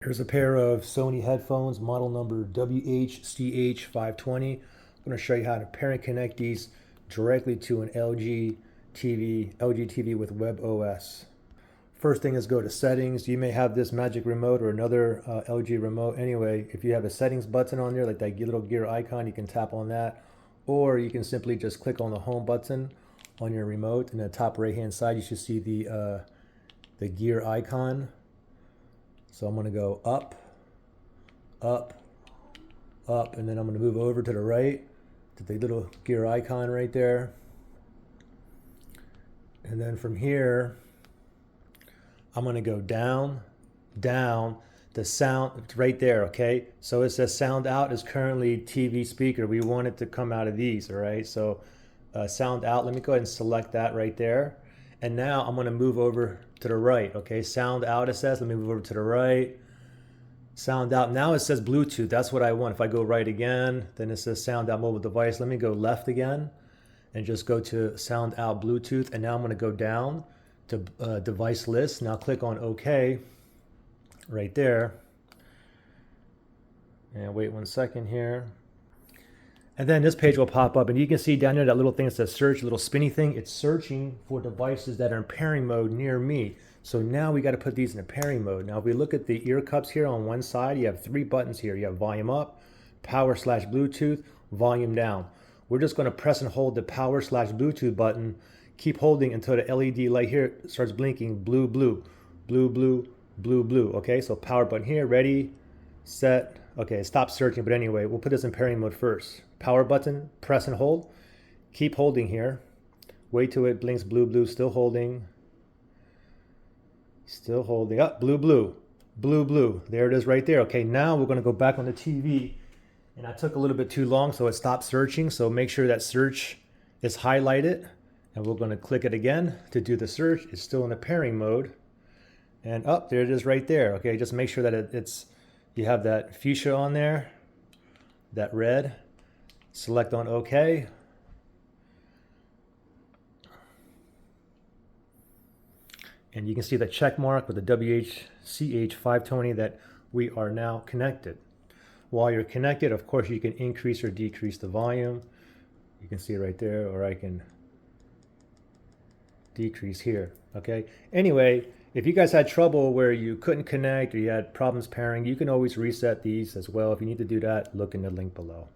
Here's a pair of Sony headphones, model number WH-CH520. I'm going to show you how to pair and connect these directly to an LG TV with WebOS. First thing is go to settings. You may have this magic remote or another LG remote. Anyway, if you have a settings button on there, like that little gear icon, you can tap on that. Or you can simply just click on the home button on your remote. In the top right hand side, you should see the gear icon. So I'm going to go up, up, up, and then I'm going to move over to the right to the little gear icon right there. And then from here, I'm going to go down, down. The sound, it's right there, okay? So it says sound out is currently TV speaker. We want it to come out of these, all right? So sound out, let me go ahead and select that right there. And now I'm going to move over to the right, okay? Sound out, it says. Let me move over to the right. Sound out. Now it says Bluetooth. That's what I want. If I go right again, then it says sound out mobile device. Let me go left again and just go to sound out Bluetooth. And now I'm going to go down to device list. Now click on OK right there. And wait 1 second here. And then this page will pop up, and you can see down there that little thing that says search, little spinny thing. It's searching for devices that are in pairing mode near me. So now we got to put these in a pairing mode. Now if we look at the ear cups here on one side, you have 3 buttons here. You have volume up, power/Bluetooth, volume down. We're just going to press and hold the power/Bluetooth button. Keep holding until the LED light here starts blinking blue, blue, blue, blue, blue, blue. Okay, so power button here, ready, set. Okay, stop searching, but anyway, we'll put this in pairing mode first. Power button, press and hold. Keep holding here. Wait till it blinks blue, blue, still holding. Still holding. Up, blue, blue, blue, blue. There it is right there. Okay, now we're going to go back on the TV. And I took a little bit too long, so it stopped searching. So make sure that search is highlighted. And we're going to click it again to do the search. It's still in the pairing mode. And up, there it is right there. Okay, just make sure that you have that fuchsia on there, that red. Select on OK. And you can see the check mark with the WH-CH520 that we are now connected. While you're connected, of course, you can increase or decrease the volume. You can see it right there, or I can decrease here. Okay. Anyway, if you guys had trouble where you couldn't connect or you had problems pairing, you can always reset these as well. If you need to do that, look in the link below.